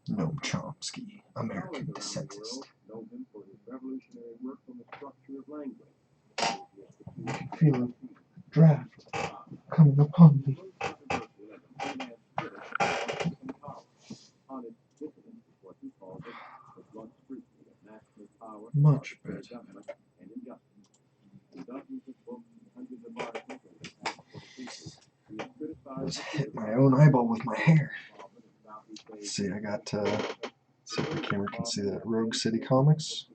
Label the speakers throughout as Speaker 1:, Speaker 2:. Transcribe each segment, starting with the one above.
Speaker 1: Noam Chomsky, American descentist. I can feel a draft coming upon me. Much better. I just hit my own eyeball with my hair. Let's see, I got, see if the camera can see that, Rogue City Comics.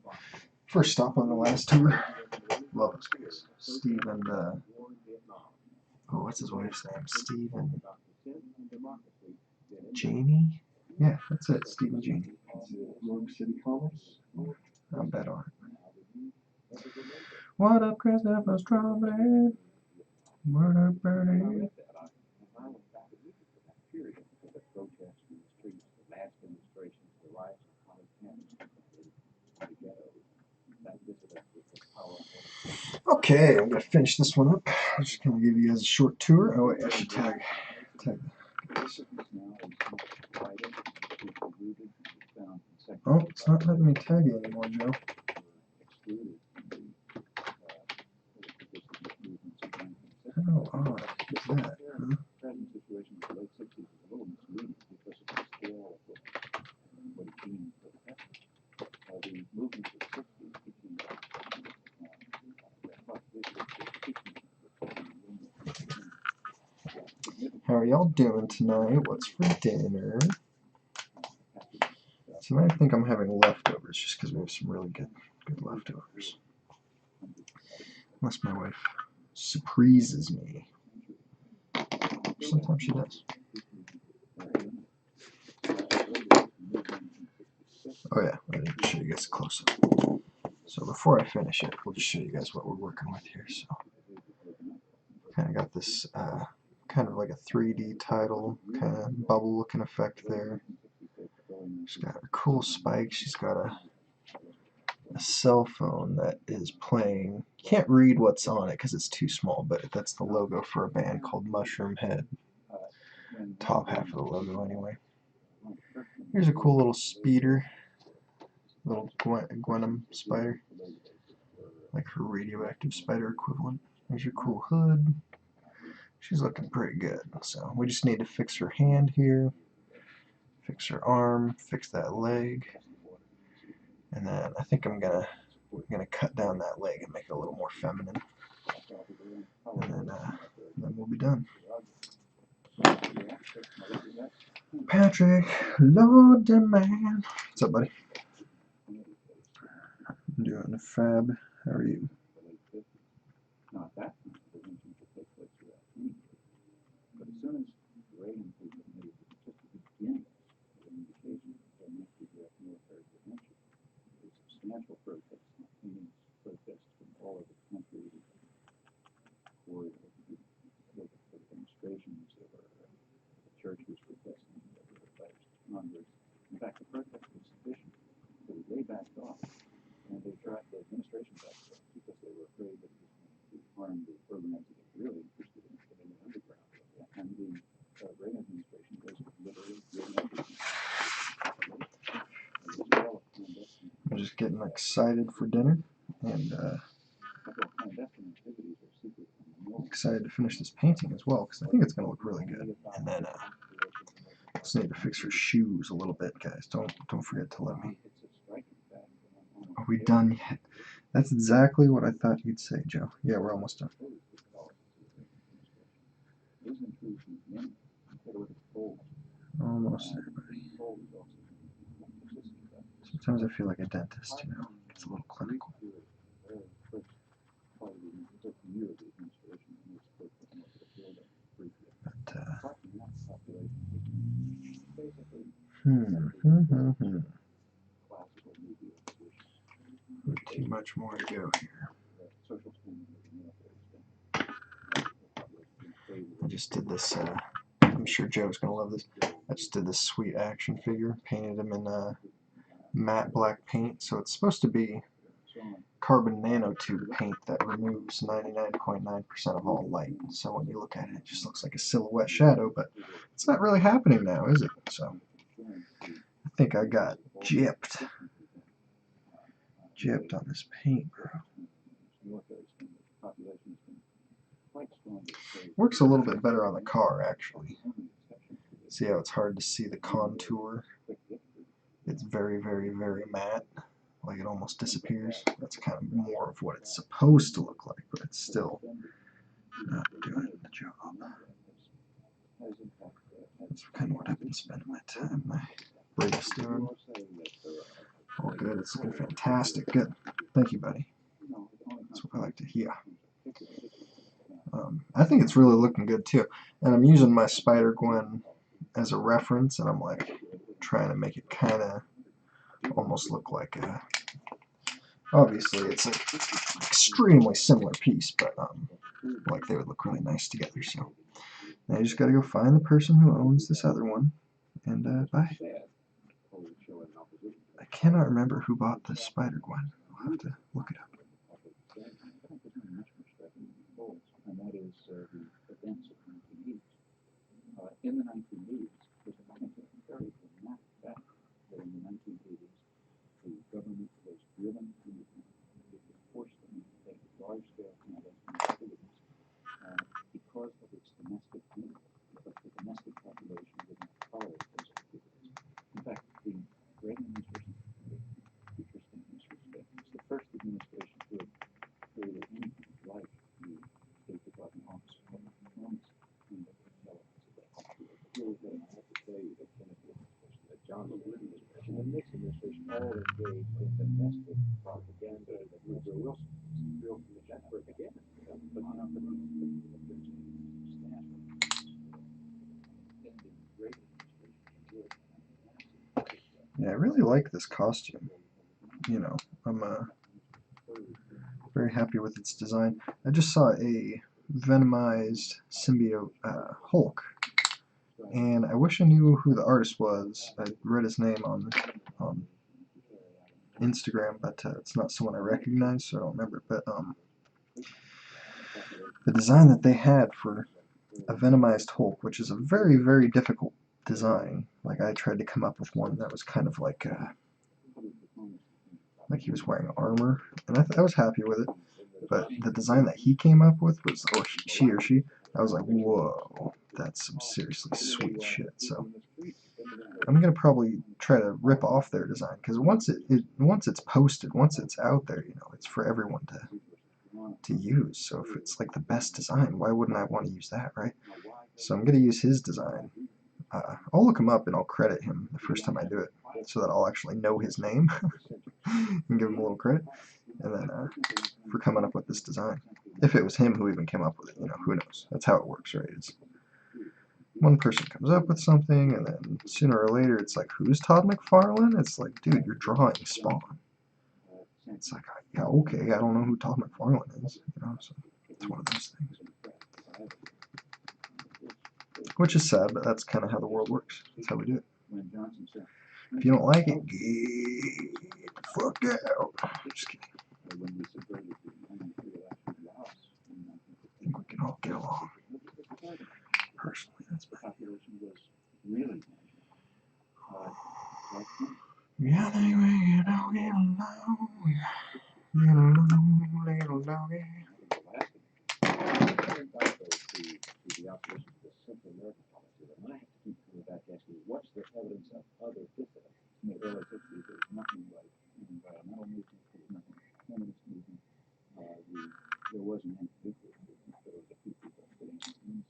Speaker 1: First stop on the last tour. Love this place. Steve and, oh, what's his wife's name? Steve and Janie? Yeah, that's it, Steve and Janie. Rogue City Comics. I'll bet on it. What up, Christopher Strawberry? What up, Bernie? Okay, I'm gonna finish this one up. I'm just gonna give you guys a short tour. Oh wait, I should tag this. Oh, it's not letting me tag you anymore, Joe. How odd is that, huh? How are y'all doing tonight? What's for dinner? Tonight I think I'm having leftovers just because we have some really good leftovers. Unless my wife surprises me. Sometimes she does. Oh yeah, I didn't show you guys a close-up. So before I finish it, we'll just show you guys what we're working with here. So kind of got this kind of like a 3D title, kind of bubble looking effect there. She's got a cool spike. She's got a cell phone that is playing. You can't read what's on it because it's too small, but that's the logo for a band called Mushroom Head. Top half of the logo anyway. Here's a cool little speeder, little Gwenum spider, like her radioactive spider equivalent. There's your cool hood. She's looking pretty good. So we just need to fix her hand here, fix her arm, fix that leg, and then I think I'm gonna cut down that leg and make it a little more feminine, and then we'll be done. Patrick, Lord man, what's up, buddy? I'm doing a fab. How are you? I'm just getting excited for dinner, and excited to finish this painting as well, because I think it's going to look really good. And then just need to fix her shoes a little bit, guys. Don't forget to let me. Are we done yet? That's exactly what I thought you'd say, Joe. Yeah, we're almost done. Almost there, buddy. Sometimes I feel like a dentist, you know. It's a little clinical. But, too much more to go here. I just did this, I'm sure Joe's going to love this. I just did this sweet action figure, painted him in matte black paint, so it's supposed to be carbon nanotube paint that removes 99.9% of all light. So when you look at it, it just looks like a silhouette shadow, but it's not really happening now, is it? So I think I got gypped on this paint, bro. Works a little bit better on the car, actually. See how it's hard to see the contour? It's very, very, very matte. Like it almost disappears. That's kind of more of what it's supposed to look like, but it's still not doing the job. That's kind of what I've been spending my time, my bravest doing. All good. It's looking fantastic. Good. Thank you, buddy. That's what I like to hear. I think it's really looking good too. And I'm using my Spider-Gwen as a reference, and I'm like trying to make it kind of almost look like a... Obviously, it's an extremely similar piece, but like they would look really nice together. So now you just got to go find the person who owns this other one and buy it. I cannot remember who bought the Spider-Gwen. I'll have to look it up.
Speaker 2: And that is the events of 1980s. In the 1980s, there's a very dramatic fact that in the 1980s, the government was driven to force them to take large-scale clandestine activities because of its domestic need. But the domestic population did not tolerate those activities. In fact, the Reagan administration, interesting in this respect, it's the first administration to have created anything like the State Department Office of Public Diplomacy and the intelligence of that country. And I have to tell you that John administration and Nixon administration all engaged in domestic propaganda that Woodrow Wilson built from the propaganda. But not the
Speaker 1: Yeah, I really like this costume. You know, I'm very happy with its design. I just saw a venomized symbiote Hulk, and I wish I knew who the artist was. I read his name on Instagram, but it's not someone I recognize, so I don't remember. But the design that they had for a venomized Hulk, which is a very, very difficult design. Like I tried to come up with one that was kind of like he was wearing armor, and I was happy with it. But the design that he came up with was, or she, I was like, whoa, that's some seriously sweet shit. So I'm gonna probably try to rip off their design, because once it's posted, once it's out there, you know, it's for everyone to use. So if it's like the best design, why wouldn't I want to use that, right? So I'm gonna use his design. I'll look him up and I'll credit him the first time I do it, so that I'll actually know his name and give him a little credit. And then for coming up with this design, if it was him who even came up with it, you know, who knows? That's how it works, right? It's one person comes up with something, and then sooner or later it's like, who's Todd McFarlane? It's like, dude, you're drawing Spawn. It's like, yeah, okay, I don't know who Todd McFarlane is, you know, so it's one of those things. Which is sad, but that's kind of how the world works. That's how we do it. If you don't like it, get the fuck out. Just kidding. I think we can all get along. Personally, that's bad. Yeah, anyway, you know, little doggy.
Speaker 2: What's the evidence of other dissidents? In the early 60s, there was nothing like an environmental movement, there was nothing like a feminist movement, there wasn't any nuclear movement, there was a few people sitting in the room.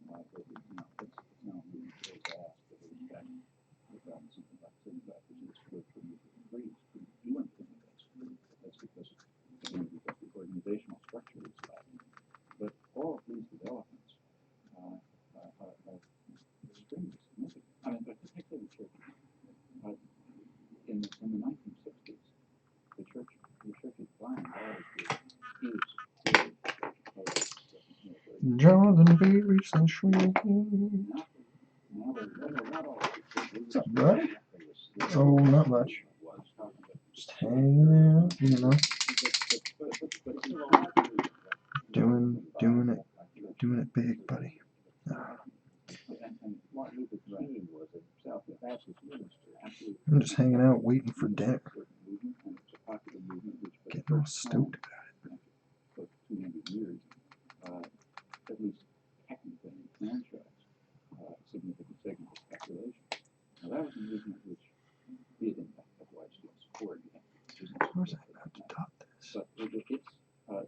Speaker 2: But, you know, it's now moving so fast that it was back something like 75% for nuclear free. Couldn't do anything with that. That's because, again, because the organizational structure is lacking. But all of these developments are extremely significant. I mean, but particularly the church. In the 1960s, the church's blind
Speaker 1: Jonathan Babies and Shrieking. What's up, bud? Oh, not much. Just hanging out, you know. Doing it big, buddy. I'm just hanging out waiting for dinner. Getting all stoked about it.
Speaker 2: At least technically franchise significant segment of population. Now that was a movement which did in fact have widespread support.
Speaker 1: How was I about to top this?
Speaker 2: But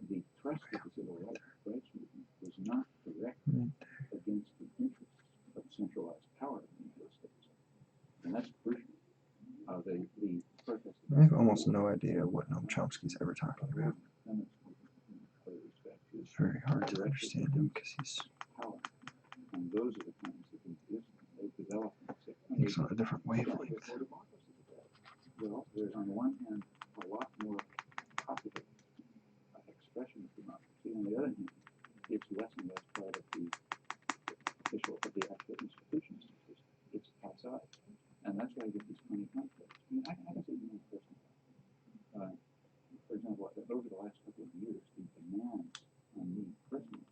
Speaker 2: the thrust of the civil rights movement was not directed against the interests of centralized power in the United States. And that's crucial. The protest
Speaker 1: I have almost no idea what Noam Chomsky's ever talking about. It's very hard to understand him because he's on a different wavelength.
Speaker 2: Well, there's on the one hand a lot more popular expression of democracy. On the other hand, it's less and less part of the actual institutions. It's outside, and that's why I get these funny conflicts. I mean, I can say you personally. For example, over the last couple of years, the demands on me personally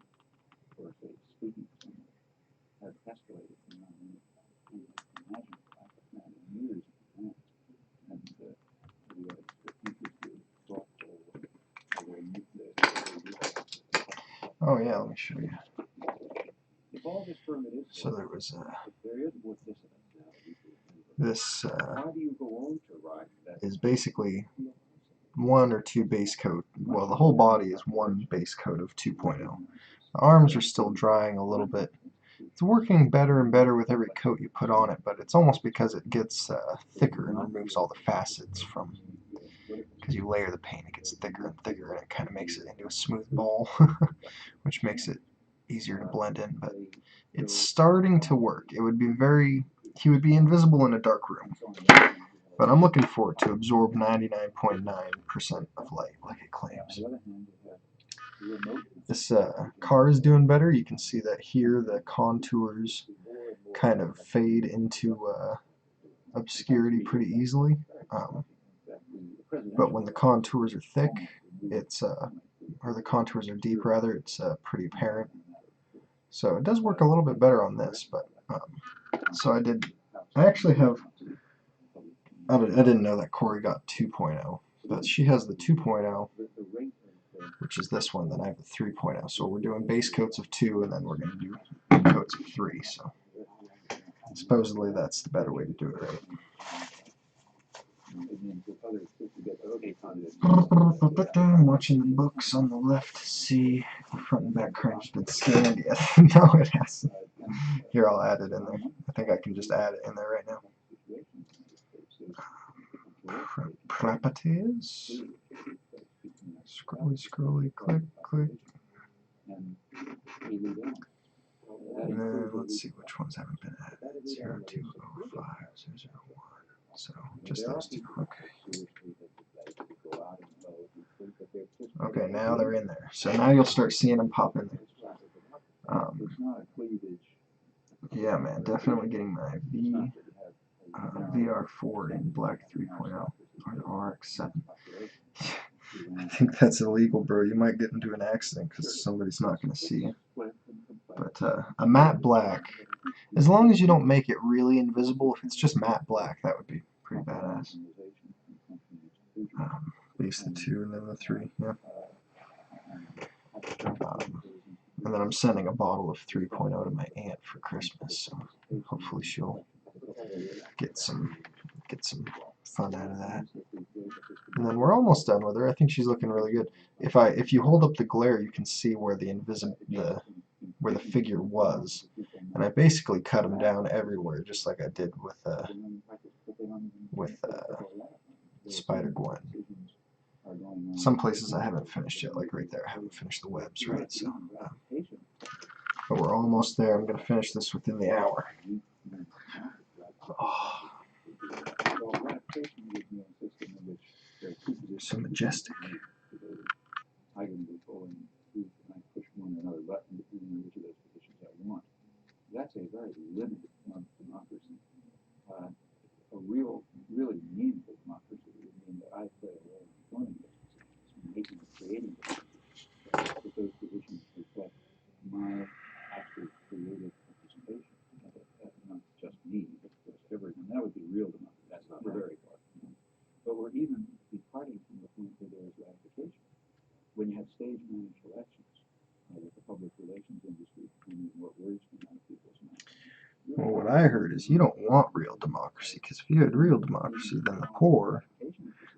Speaker 2: for, say, speaking to someone have escalated beyond any imaginable. I've had years of demands, and the interested, thoughtful,
Speaker 1: oh yeah, let me show you.
Speaker 2: if all this permit is
Speaker 1: so there was
Speaker 2: there is more dissidence now.
Speaker 1: This
Speaker 2: How do you go on to write that?
Speaker 1: is basically one or two base coat. Well, the whole body is one base coat of 2.0. The arms are still drying a little bit. It's working better and better with every coat you put on it, but it's almost because it gets thicker and removes all the facets from, because you layer the paint, it gets thicker and thicker, and it kind of makes it into a smooth ball, which makes it easier to blend in. But it's starting to work. It would be he would be invisible in a dark room, but I'm looking for it to absorb 99.9% of light, like it claims. This car is doing better. You can see that here the contours kind of fade into obscurity pretty easily. But when the contours are thick, or the contours are deep rather, it's pretty apparent. So it does work a little bit better on this, but so I actually have, I didn't know that Corey got 2.0, but she has the 2.0, which is this one, then I have the 3.0. So we're doing base coats of 2, and then we're going to do coats of 3. So supposedly that's the better way to do it, right? I'm watching the books on the left to see if the front and back card's been scanned yet. No, it hasn't. Here, I'll add it in there. I think I can just add it in there right now. Properties. Scrolly, click, click. And then let's see which ones haven't been added. 0205, 001. So just those two. Okay. Okay, now they're in there. So now you'll start seeing them pop in there. Yeah, man, definitely getting my VR4 in black 3.0 or RX7. I think that's illegal, bro. You might get into an accident because somebody's not going to see you. But a matte black, as long as you don't make it really invisible, if it's just matte black, that would be pretty badass. Base the 2 and then the 3, yeah. And then I'm sending a bottle of 3.0 to my aunt for Christmas, so hopefully she'll get some fun out of that. And then we're almost done with her. I think she's looking really good. If you hold up the glare, you can see where where the figure was, and I basically cut them down everywhere, just like I did with Spider-Gwen. Some places I haven't finished yet, like right there, I haven't finished the webs, right? So, but we're almost there. I'm going to finish this within the hour. Oh. So majestic.
Speaker 2: That's a very limited form of democracy. A really meaningful democracy would mean that I play a role in forming this, making and creating it.
Speaker 1: Well, what I heard is you don't want real democracy, because if you had real democracy, then the poor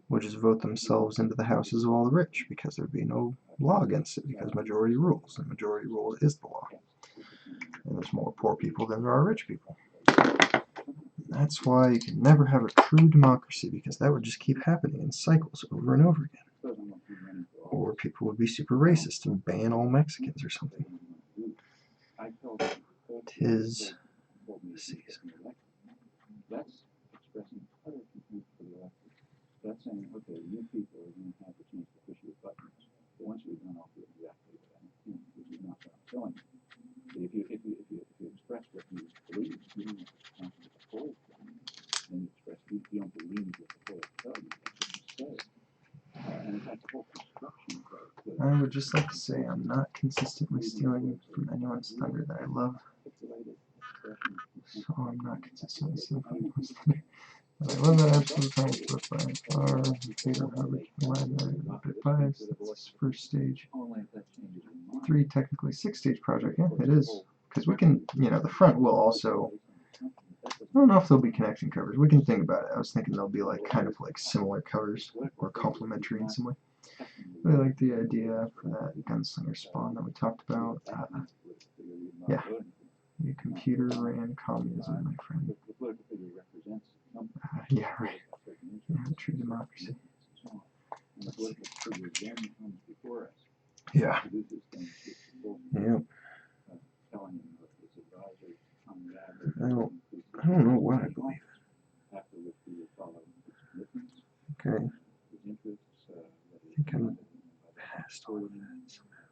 Speaker 1: would just vote themselves into the houses of all the rich, because there'd be no law against it, because majority rules, and majority rule is the law. And there's more poor people than there are rich people. And that's why you can never have a true democracy, because that would just keep happening in cycles over and over again. Or people would be super racist and ban all Mexicans or something. 'Tis the season.
Speaker 2: That's expressing utter contempt for the elected. That's saying, okay, you people are going to have the chance to push your buttons. But once you're done, I'll do exactly what I intend, which is not what I'm telling you. But if you express what you believe, you don't have to come to the polls. Then you express you don't believe what the polls tell you. That's what you say. And in fact, the whole construction of
Speaker 1: I would just like to say I'm not consistently stealing from anyone's thunder that I love. So I'm not consistently stealing from anyone's thunder. But I love that absolute science book by far. Favorite Robert Line, a bit biased. That's his first stage. 3, technically 6-stage project. Yeah, it is. Because we can, the front will also. I don't know if there'll be connection covers. We can think about it. I was thinking there'll be kind of similar covers or complementary in some way. I like the idea for that gunslinger spawn that we talked about. Yeah, your computer ran communism, my friend. Yeah, right. Yeah, true democracy. Yeah. Yep. I don't know what I believe. Okay. I think I'm past all of that somehow.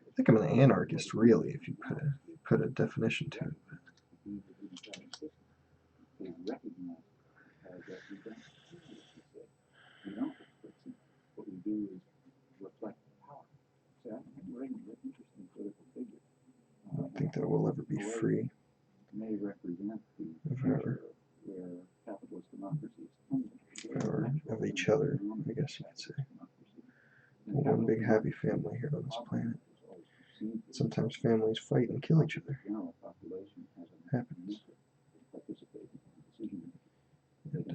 Speaker 1: I think I'm an anarchist, really, if you put a definition to it. I don't think that we'll ever be free of each other, I guess you could say. We're one big happy family here on this planet. Sometimes families fight and kill each other. It happens. And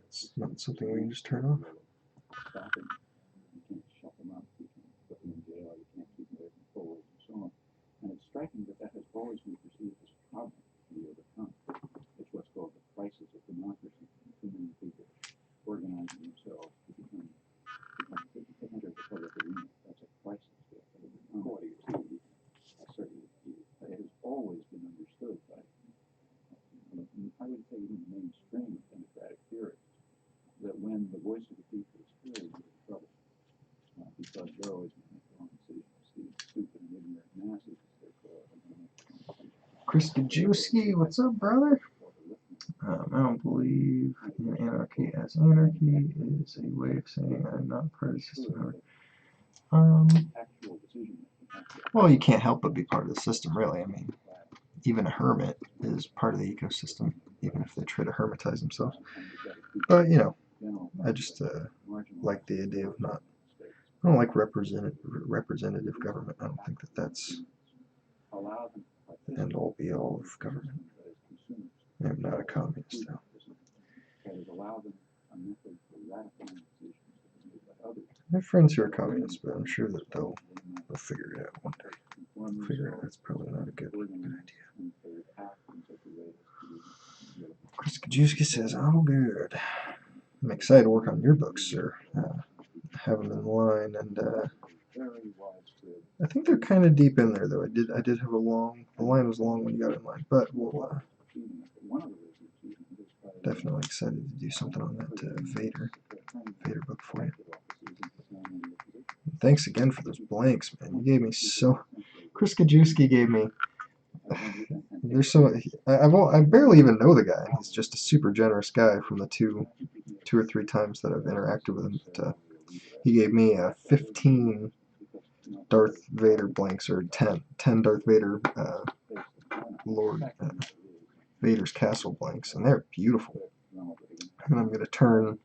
Speaker 1: it's not something we can just turn off. And it's striking that has always been perceived as a problem to be overcome. It's what's called the crisis of democracy. Too many people organizing themselves to enter the public arena. That's a crisis to overcome. It has always been understood by, I would say, even the mainstream of democratic theory, that when the voice of the people is heard, you're in trouble. Because they're always going to make the wrong decisions. These stupid and ignorant masses. Chris Gajewski, what's up, brother? I don't believe in anarchy, as anarchy is a way of saying I'm not part of the system. Well, you can't help but be part of the system, really. I mean, even a hermit is part of the ecosystem, even if they try to hermitize themselves. But, I just like the idea of not. I don't like representative government. I don't think that that's the end-all be-all of government. I'm not a communist, though. I have friends who are communists, but I'm sure that they'll figure it out one day. Figure out that's probably not a good idea. Chris Kajewski says, "Oh, good. I'm excited to work on your books, sir. Have them in line, and I think they're kind of deep in there, though. I did have the line was long when you got in line, but we'll definitely excited to do something on that Vader book for you. And thanks again for those blanks, man. You gave me Chris Kajewski gave me. There's I barely even know the guy. He's just a super generous guy from the two or three times that I've interacted with him. But, he gave me 15 Darth Vader blanks, or 10 Darth Vader Lord Vader's Castle blanks, and they're beautiful. And I'm going to turn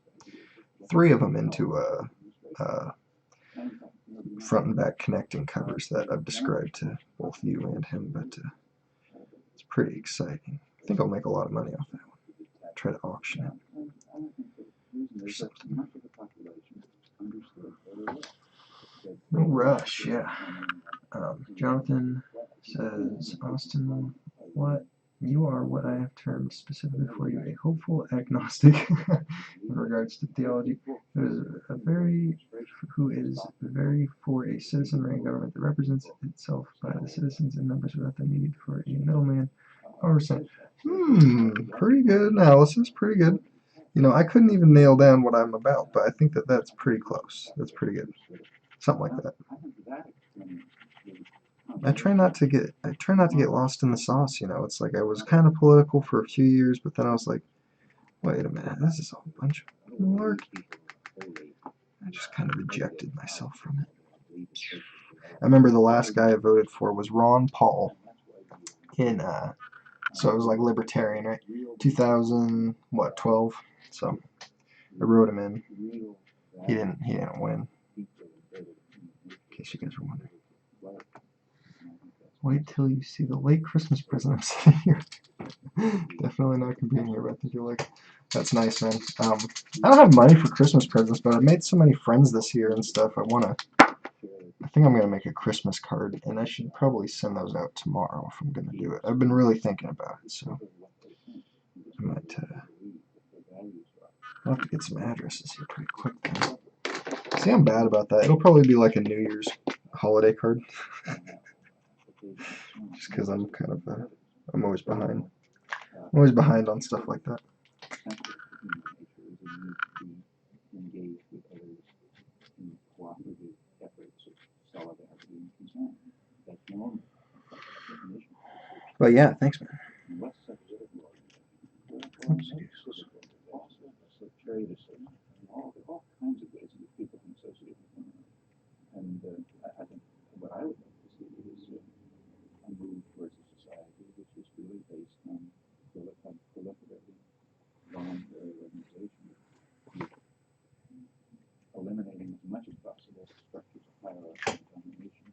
Speaker 1: 3 of them into front and back connecting covers that I've described to both you and him, but it's pretty exciting. I think I'll make a lot of money off that one. Try to auction it or something. No rush, yeah. Jonathan says, Austin, what you are what I have termed specifically for you a hopeful agnostic in regards to theology, who is very for a citizenry government that represents itself by the citizens in numbers without the need for a middleman. 100%. Pretty good analysis, pretty good. You know, I couldn't even nail down what I'm about, but I think that that's pretty close. That's pretty good. Something like that. I try not to get lost in the sauce, you know. It's like I was kind of political for a few years, but then I was like, wait a minute, this is a whole bunch of malarkey. I just kind of ejected myself from it. I remember the last guy I voted for was Ron Paul in so it was like libertarian, right? 2012. So I wrote him in. He didn't win. In case you guys were wondering. Wait till you see the late Christmas present I'm sitting here. Definitely not competing here, but I think you'll like it. That's nice, man. I don't have money for Christmas presents, but I made so many friends this year and stuff. I think I'm gonna make a Christmas card, and I should probably send those out tomorrow if I'm gonna do it. I've been really thinking about it, so I might. I'll have to get some addresses here pretty quick. Then. See, I'm bad about that. It'll probably be like a New Year's holiday card. Just because I'm kind of, I'm always behind. I'm always behind on stuff like that. But yeah, thanks, man. Oops.
Speaker 2: And I think what I would like to see is a move towards a society which is really based on proliferating voluntary organization, eliminating as much as possible structures of hierarchy and domination.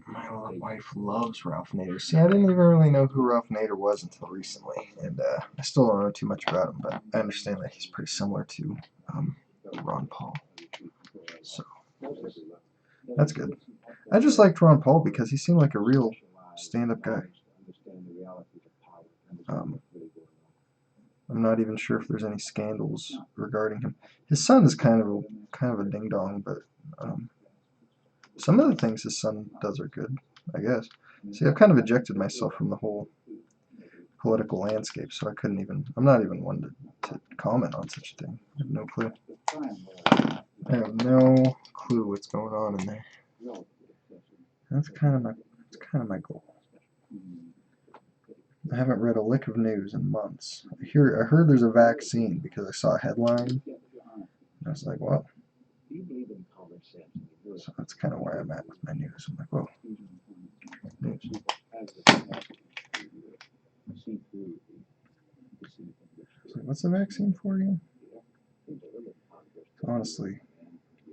Speaker 2: My wife loves Ralph Nader. See, I didn't even really know who Ralph Nader was until recently, and I still don't know too much about him, but I understand that he's pretty similar to Ron Paul. So that's good. I just liked Ron Paul because he seemed like a real stand-up guy. I'm not even sure if there's any scandals regarding him. His son is kind of a ding-dong, but some of the things his son does are good, I guess. See, I've kind of ejected myself from the whole political landscape, so I'm not even one to comment on such a thing. I have no clue. I have no clue what's going on in there. That's kind of my goal. I haven't read a lick of news in months. I heard there's a vaccine because I saw a headline. And I was like, well. So that's kind of where I'm at with my news. I'm like, whoa. News. So what's the vaccine for again? Honestly,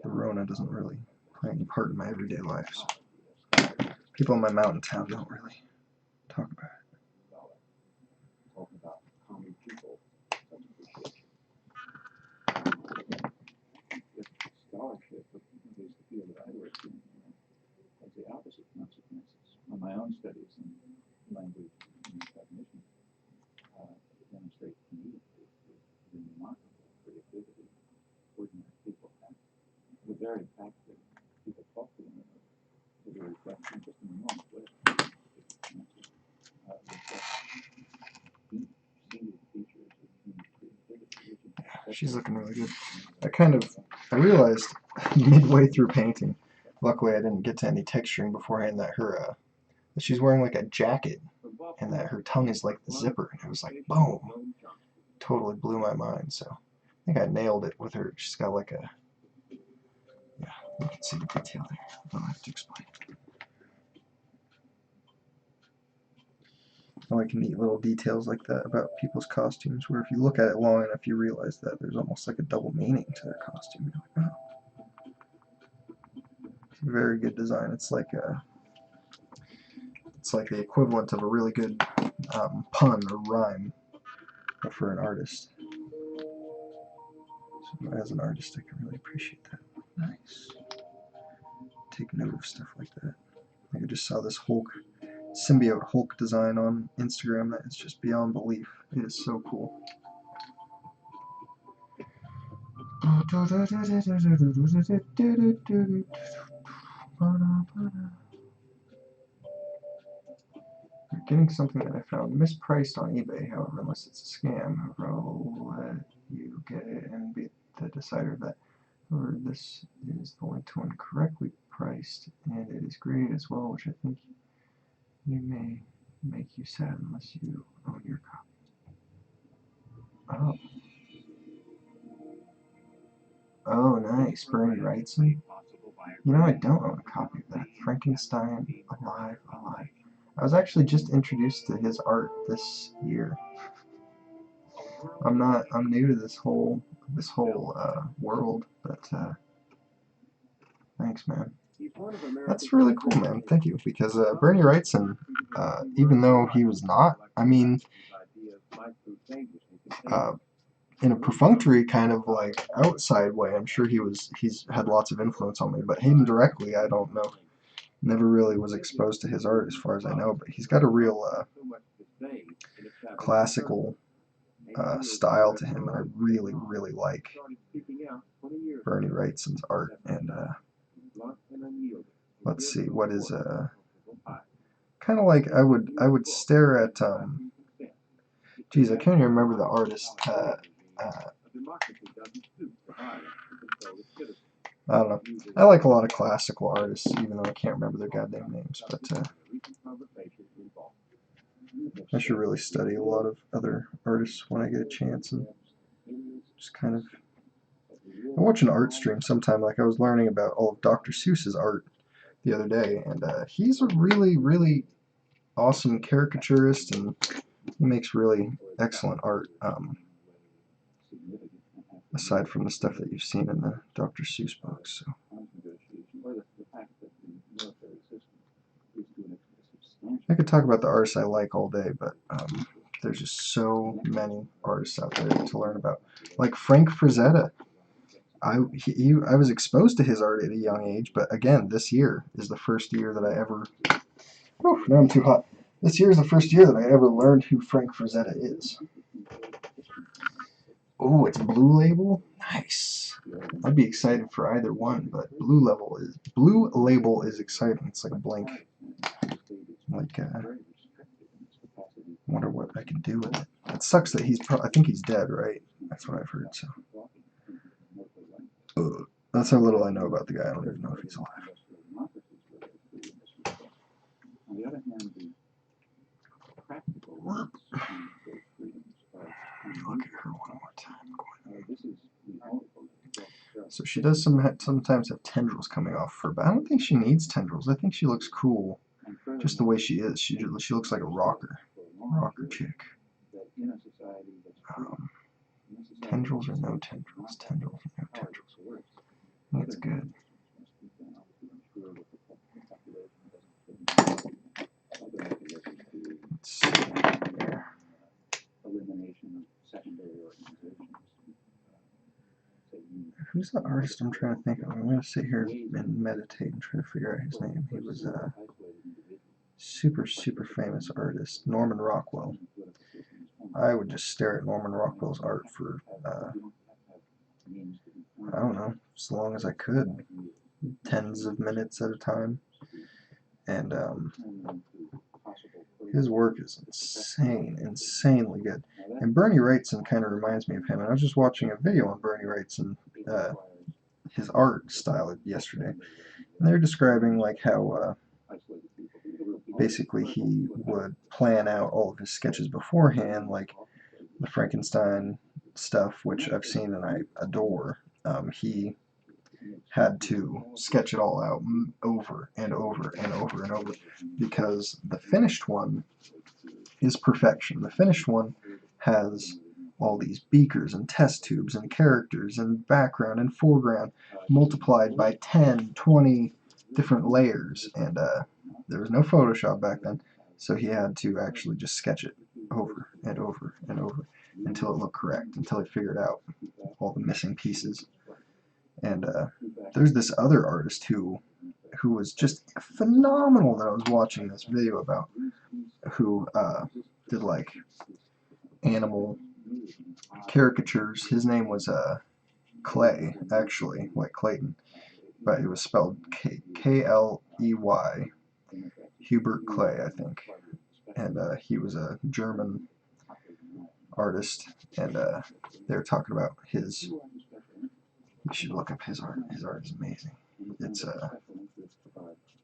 Speaker 2: the Rona doesn't really play any part in my everyday life. So people in my mountain town don't really talk about it. Scholarship is the field that I work in has the opposite consequences. On my own studies in language and cognition demonstrate to me the remarkable creativity ordinary people have. The very fact that people talk to one another is a reflection just in a normal way. She's looking really good. I realized midway through painting, luckily I didn't get to any texturing beforehand, that that she's wearing like a jacket and that her tongue is like the zipper, and it was like boom, totally blew my mind. So I think I nailed it with her. She's got like a, yeah, you can see the detail there. I don't have to explain. I like neat little details like that about people's costumes, where if you look at it long enough, you realize that there's almost like a double meaning to their costume. You're like, oh.
Speaker 1: It's a very good design. It's like the equivalent of a really good pun or rhyme for an artist. So as an artist, I can really appreciate that. Nice. Take note of stuff like that. Like I just saw this Hulk, symbiote Hulk design on Instagram that is just beyond belief. It is so cool. You're getting something that I found mispriced on eBay, however, unless it's a scam. However, I'll let you get it and be the decider of that. However, this is the only one correctly priced, and it is graded as well, which I think you may make you sad unless you own your copy. Oh. Oh, nice. Bernie Wrightson. You know, I don't own a copy of that. Frankenstein, Alive, Alive. I was actually just introduced to his art this year. I'm new to this whole world, but thanks, man. That's really cool, man. Thank you. Because Bernie Wrightson, even though he was not, I mean, in a perfunctory kind of like outside way, I'm sure he's had lots of influence on me, but him directly, I don't know. Never really was exposed to his art as far as I know, but he's got a real classical style to him, and I really, really like Bernie Wrightson's art. And let's see, what is kind of like I would stare at geez, I can't even remember the artist. I don't know. I like a lot of classical artists, even though I can't remember their goddamn names. But I should really study a lot of other artists when I get a chance, and just kind of. I watch an art stream sometime. Like I was learning about all of Dr. Seuss's art the other day, and he's a really, really awesome caricaturist, and he makes really excellent art. Aside from the stuff that you've seen in the Dr. Seuss books. So. I could talk about the artists I like all day, but there's just so many artists out there to learn about. Like Frank Frazetta. I was exposed to his art at a young age, but again, this year is the first year that I ever... Oh, now I'm too hot. This year is the first year that I ever learned who Frank Frazetta is. Oh, it's Blue Label? Nice. I'd be excited for either one, but Blue Label is exciting. It's like a blank. Like, wonder what I can do with it. It sucks that I think he's dead, right? That's what I've heard, so. That's how little I know about the guy. I don't even know if he's alive. Look at her one more time. So she does sometimes have tendrils coming off her, but I don't think she needs tendrils. I think she looks cool just the way she is. She looks like a rocker chick. Tendrils or no tendrils? Tendrils or no tendrils? I think it's good. Let's see there. Who's the artist I'm trying to think of? I'm going to sit here and meditate and try to figure out his name. He was a super, super famous artist, Norman Rockwell. I would just stare at Norman Rockwell's art for, I don't know, as long as I could. Tens of minutes at a time. And his work is insanely good. And Bernie Wrightson kind of reminds me of him. And I was just watching a video on Bernie Wrightson, his art style yesterday. And they're describing like how basically he would plan out all of his sketches beforehand, like the Frankenstein stuff, which I've seen and I adore. He had to sketch it all out over and over and over and over, because the finished one is perfection. The finished one has all these beakers and test tubes and characters and background and foreground multiplied by 10, 20, different layers, and there was no Photoshop back then, so he had to actually just sketch it over and over and over until it looked correct, until he figured out all the missing pieces. And there's this other artist who was just phenomenal that I was watching this video about, who did like animal caricatures. His name was Clay, actually, like Clayton, but it was spelled K-L-E-Y, Hubert Clay, I think. And he was a German artist, and they were talking about his. You should look up his art. His art is amazing. It's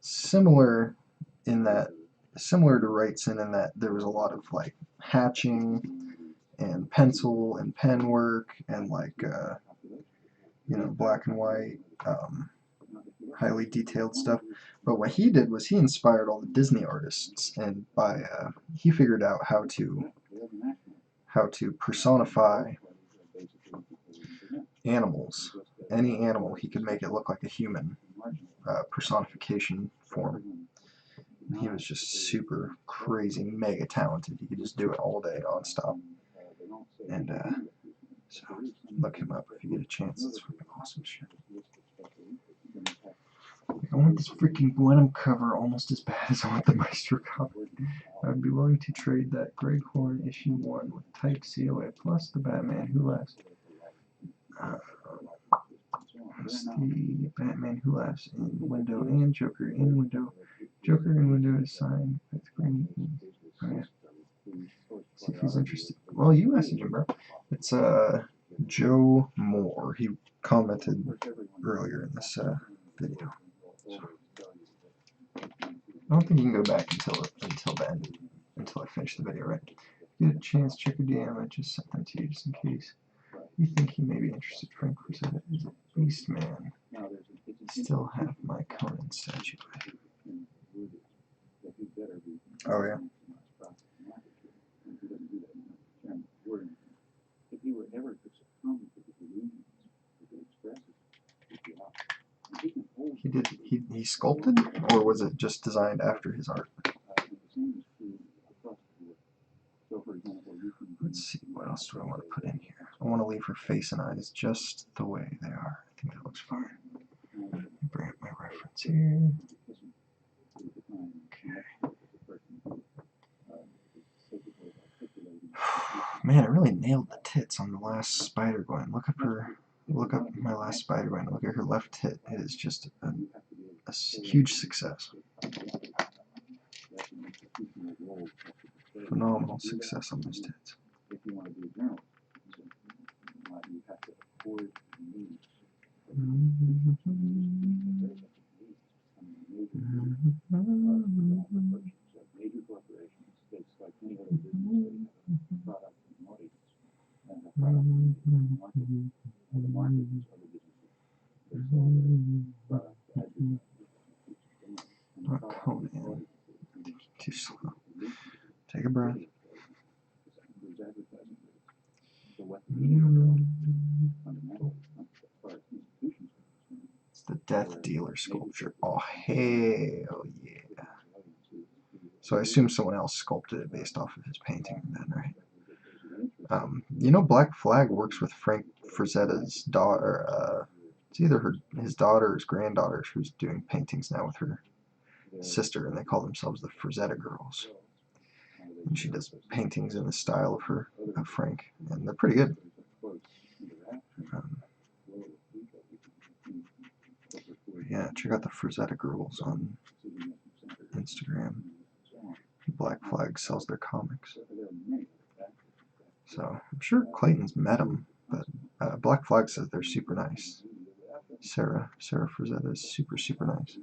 Speaker 1: similar to Wrightson in that there was a lot of like hatching and pencil and pen work and like black and white, highly detailed stuff. But what he did was he inspired all the Disney artists, and he figured out how to personify animals. Any animal, he could make it look like a human personification form. He was just super crazy, mega talented. He could just do it all day, non-stop. And so look him up if you get a chance. It's freaking awesome shit. I want this freaking Gwenum cover almost as bad as I want the Maestro cover. I would be willing to trade that Greg Horn issue 1 with type COA plus the Batman Who Laughs. The Batman Who Laughs in window and Joker in window. Joker in window is signed with green. Oh yeah. See if he's interested. Well, you message him, bro. It's Joe Moore. He commented earlier in this video. So, I don't think you can go back until the end, until I finish the video, right? If you get a chance, check your DM. I just sent them to you just in case. You think he may be interested. Frank Rosetta is a beast man. Still have my Conan statue. Oh yeah. He sculpted, or was it just designed after his art? Let's see, what else do I want to put in here? I want to leave her face and eyes just the way they are. I think that looks fine. Bring up my reference here. Okay. Man, I really nailed the tits on the last Spider-Gwen. Look up my last Spider-Gwen. Look at her left tit. It is just a huge success. Phenomenal success on those tits. Not Conan. Too slow. Take a breath. It's the Death Dealer sculpture. Oh, hell yeah. So I assume someone else sculpted it based off of his painting then, right? Black Flag works with Frank Frazetta's daughter. It's either his daughter or his granddaughter who's doing paintings now with her sister, and they call themselves the Frazetta Girls. And she does paintings in the style of Frank, and they're pretty good. Yeah, check out the Frazetta Girls on Instagram. Black Flag sells their comics. So I'm sure Clayton's met them, but Black Flag says they're super nice. Sarah Frazetta is super, super nice.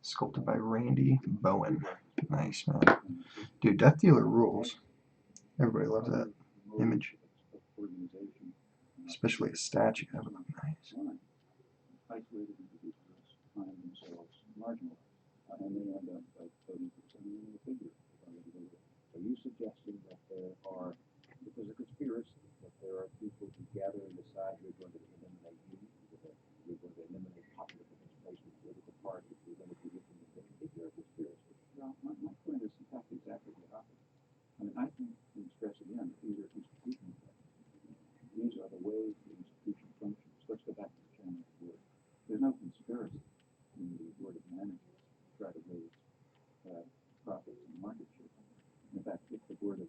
Speaker 1: Sculpted by Randy Bowen. Nice, man. Dude, Death Dealer rules. Everybody loves that image. Especially a statue. That would look nice.
Speaker 2: marginalized, and they end up voting for some figure. So you suggesting that there are, if there's a conspiracy, that there are people who gather and decide you're going to eliminate you, that you're going to eliminate popular participation in political parties, you're going to be looking at the particular conspiracy. No, my point is, in fact, exactly the opposite. I mean, I think, and stress again, that these are institutional things. These are the ways the institution functions. Let's go back to the chairman's word. There's no conspiracy in the board of managers to try to raise profits and market share. In fact, if the board of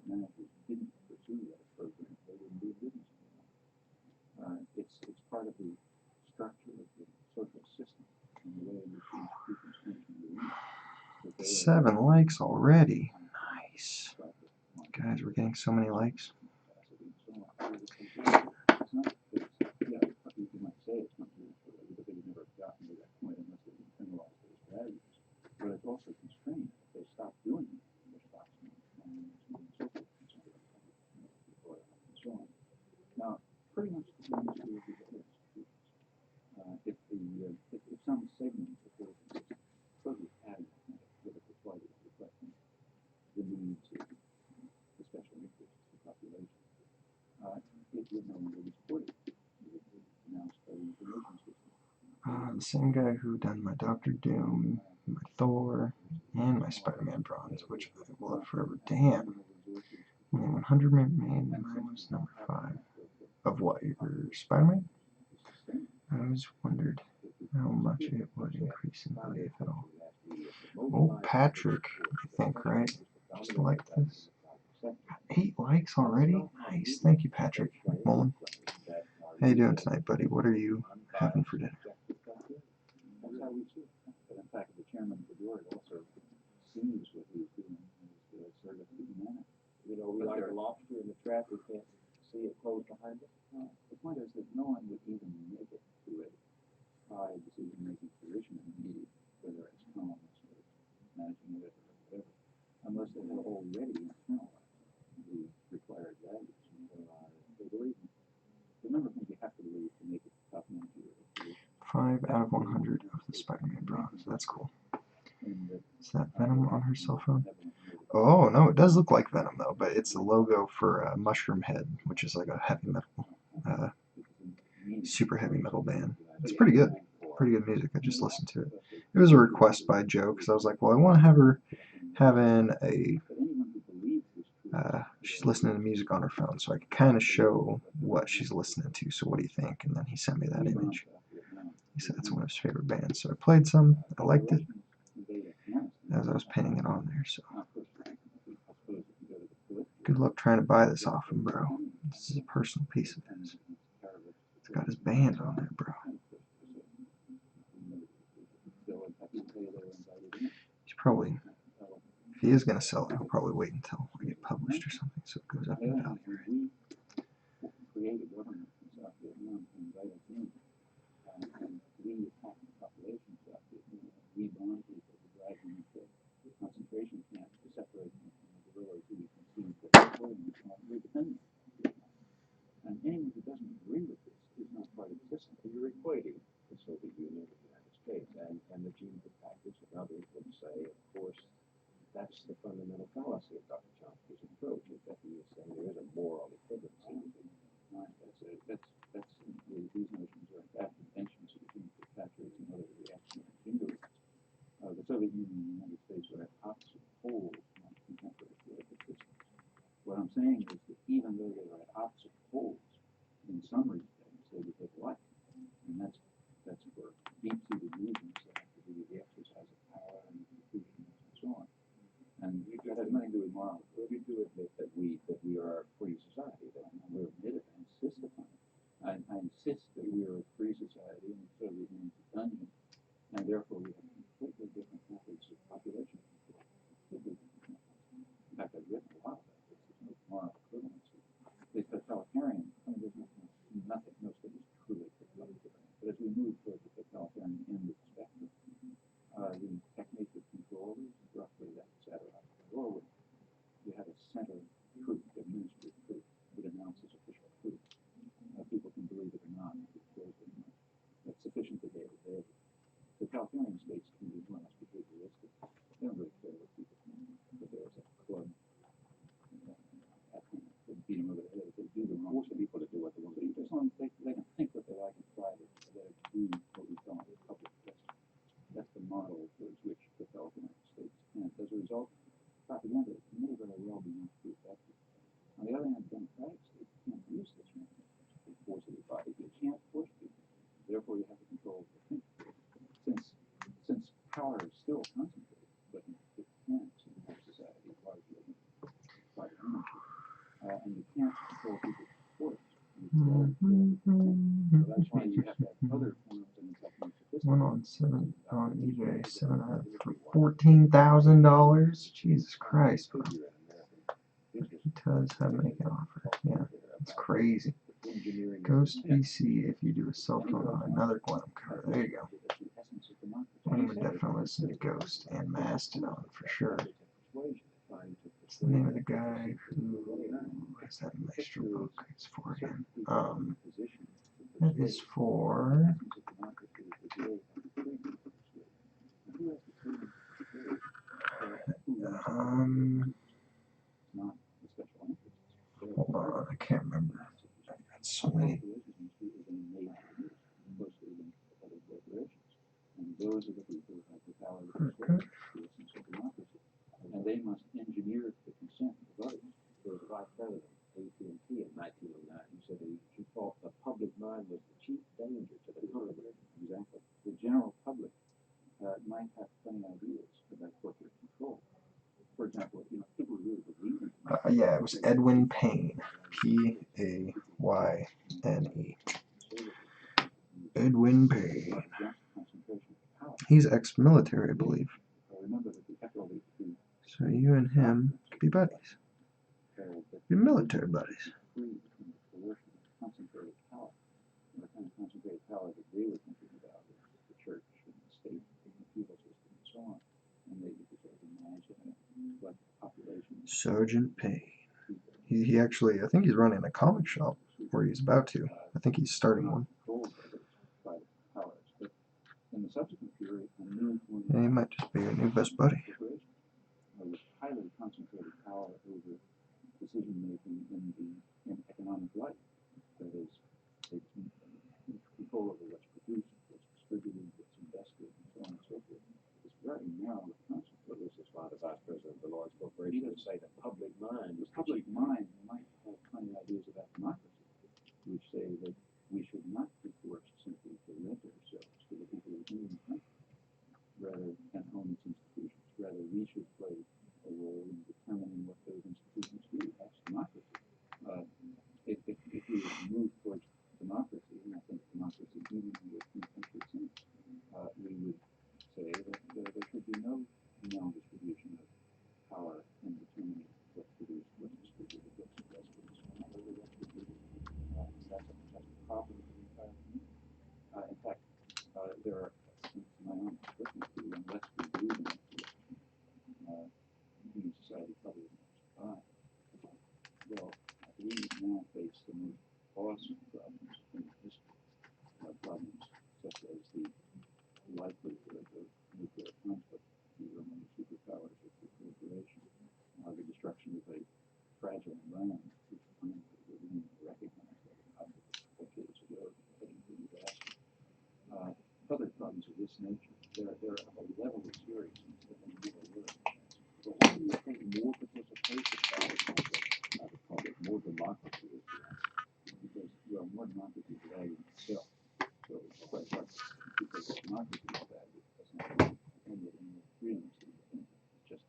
Speaker 2: managers didn't pursue that program, they wouldn't be in business anymore. It's part of the structure of the social system and the way in which the institutions function.
Speaker 1: 7 likes already. Nice. Guys, we're getting so many likes.
Speaker 2: It's not, yeah, you might say it's not because they've never gotten to that point unless they've internalized those values. But it's also constrained. If they stop doing it, their stocks and so forth and so on. Now, pretty much the same is true of these other institutions. If some segment of the totally adequate political party is reflecting the needs of the special interests of the population, it would no longer be supported. It would be announced by the information system.
Speaker 1: The same guy who done my Doctor Doom, my Thor, and my Spider-Man bronze, which I will have forever. Damn. Only 100 made, and mine was number 5. Of what? Your Spider-Man? I always wondered how much it would increase in value, if at all. Oh, Patrick, I think, right? Just like this. 8 likes already? Nice. Thank you, Patrick Mullen. How you doing tonight, buddy? What are you having for dinner?
Speaker 2: That's how we see it. But in fact, the chairman of the board also sees what he's doing as sort of humanity. You know, we like a lobster in the trap, we can't see it close behind us. The point is that no one would even make it to a high decision-making position in the media, whether it's columnist or managing editor or whatever, unless they have already internalized the required values. They believe in it. Remember, you have to believe to make it top managerial position.
Speaker 1: 5 out of 100 of the Spider-Man bronze. That's cool. Is that Venom on her cell phone? Oh, no, it does look like Venom, though, but it's the logo for Mushroom Head, which is like a heavy metal, super heavy metal band. It's pretty good. Pretty good music. I just listened to it. It was a request by Joe, because I was like, well, I want to have her having a... she's listening to music on her phone, so I can kind of show what she's listening to, so what do you think? And then he sent me that image. He said it's one of his favorite bands, so I played some. I liked it as I was pinning it on there, so... Good luck trying to buy this off him, bro. This is a personal piece of his. It's got his band on there, bro. He's probably, if he is going to sell it, he'll probably wait until I get published or something, so it goes up in value, right?
Speaker 2: Create a government in South Vietnam and invite us in, and we attack the population of South Vietnam. We bond people to drive them into concentration camps to separate them from the guerrillas who we conceive that we're dependent on. And anyone who doesn't agree with this is not part of the system. You're equating the Soviet Union with the United States, and the Gene Package and others would say, of course, that's the fundamental fallacy of Dr. Chomsky's approach, is that he is saying there is a moral equivalency. These notions are in fact inventions of Gene Package and other reactionary jingoists. The Soviet Union and the United States are at opposite poles on contemporary political systems. What I'm saying is that even though they are at opposite poles, in some respects, they would look alike. And that's for deep-seated reasons that have to do with the exercise of power and institutions and so on. And that has nothing to do with moral. We do admit that we are a free society. That we're admitted. I insist upon it. I insist that we are a free society and the Soviet Union is a dungeon, and therefore we have completely different methods of population control. Completely different methods. In fact, I've written a lot about this. There's no moral equivalency. It's totalitarian. I mean, there's nothing, no state is truly totalitarian. But as we move towards the totalitarian end of the spectrum, the technique of control is roughly that satellite control. You have a center truth, administrative truth, that announces official truth. People can believe it or not. It goes model towards which propelled the United States. And as a result, propaganda may very well be not too effective. On the other hand, democratic states can't use this mechanism to force a body. You can't force people. Therefore, you have to control the thinking. Since power is still concentrated, but it depends in our society largely by ownership, and you can't control people for it. So that's why you have to have other forms, and in fact more sophisticated.
Speaker 1: One on eBay, 7 for $14,000. Jesus Christ, bro. He does have make an offer. Yeah, it's crazy. Ghost BC if you do a cell phone on another quantum cover. There you go. I would definitely listen to Ghost and Mastodon for sure. What's the name of the guy who has that Maestro book? It's for him. That is for hold on, I can't remember. I've got so many.
Speaker 2: Those are the people who have the power to persuade and they must engineer the consent of others. There was a vice president, AT&T, in 1909, who said he thought the public mind was the chief danger to the economy. Exactly. The general public might have funny ideas about corporate control. For example, people who really believe in
Speaker 1: yeah, it was Edwin Payne. P-A-Y-N-E. Edwin Payne. He's ex-military, I believe. So you and him could be buddies. Be military buddies.
Speaker 2: Concentrated power. The kind of concentrated power that they were thinking about the church and the state and the people system and so on. And they could sort of imagine what the population.
Speaker 1: Sergeant Payne. He actually, I think he's running a comic shop, or he's about to. I think he's starting one.
Speaker 2: In the subsequent period, a new form
Speaker 1: Yeah, he might just be your new best buddy.
Speaker 2: With highly concentrated power over decision making in economic life. That is, control over what's produced, what's distributed, what's invested, and so on and so forth. It's very narrow concept. But this is why the vice president of the large corporation would say the public mind. The public mind might have funny ideas about democracy, which say that we should not be forced simply to rent ourselves to the people who own the country, rather than own its institutions. Rather, we should play a role in determining what those institutions do. That's democracy. If we move towards democracy, and I think democracy even in the European countries, we would say that there should be no distribution of power in determining what's produced, what's distributed, what's invested, and so on. That's a problem for the entire community. In fact, there are, my own personal view, unless we believe in it, human society probably will not survive. Well, we now face the most awesome problems in history. Problems such as the likelihood of nuclear conflict among superpowers or proliferation, the destruction of a fragile environment, which finally we didn't recognize that decades ago, heading to disaster. Other problems of this nature, they're of a level of seriousness that they never were. But why do you think more participation by the public, more democracy is the answer? Because, well, more democracy is value in itself. So it's quite hard because democracy is value. It doesn't have any more freedoms than you think. It's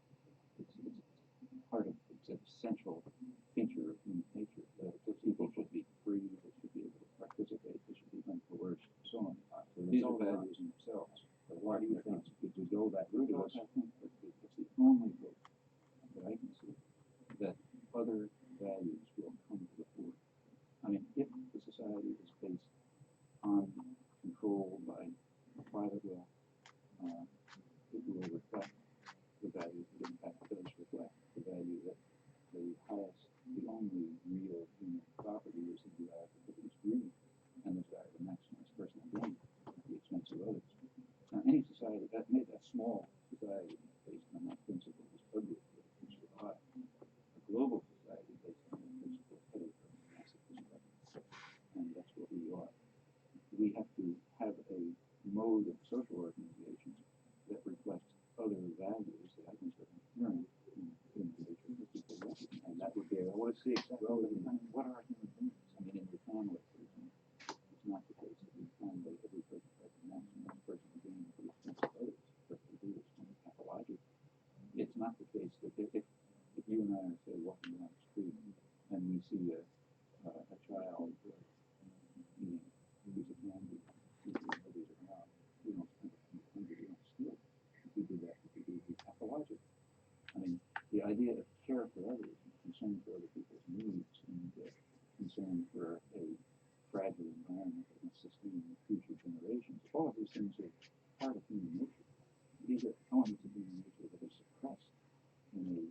Speaker 2: part of, it's an essential feature of human nature. That people should be free, they should be able to participate, they should be uncoerced, and so on. These are values in themselves. But why do you think to go that route? Because I think that it's the only way that I can see that other values will come to the fore. I mean, if the society is based on control by a private law, it will reflect the values that in fact does reflect the value that the highest, the only real human property is the desire to produce greed and the desire to maximize personal gain at the expense of others. Now, any society that made that small society based on that principle is ugly, but it can survive. A global society based on that principle headed for massive destruction, and that's what we are. We have to have a mode of social organizations that let's see exactly what are human beings. I mean, in your family, for example, it's not the case that in your family every person has a maximum person being at the expense of others. But they do is kind of pathological. It's not the case that if you and I are, say, walking down the street and we see a child eating a piece of candy, nobody's around, we don't think it's hungry, we don't steal it. If we do that, we do be pathological. I mean, the idea of care for others, and concern for other people's needs, and concern for a fragile environment that must sustain future generations, all of these things are part of human nature. These are elements of human nature that are suppressed in a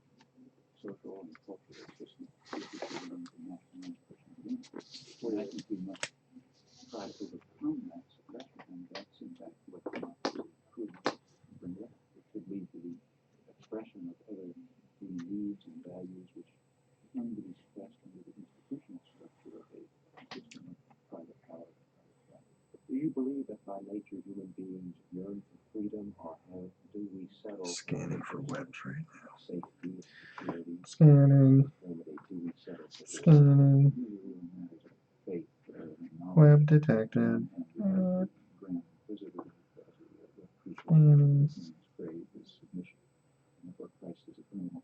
Speaker 2: social and cultural system which is designed to maximize personal gain. What I think we must try to overcome that suppression, and that's in fact what democracy could bring about. It could lead to the expression of other human needs and values which tend to be suppressed under the institutional structure of a system of private power. Do you believe that by nature human beings yearn for freedom, or do we settle
Speaker 1: Scanning for webs right now.
Speaker 2: safety, security,
Speaker 1: Scanning.
Speaker 2: conformity? Do we settle for
Speaker 1: Scanning.
Speaker 2: faith,
Speaker 1: Web detected. Scanning.
Speaker 2: Crave is submission. And for Christ is a criminal,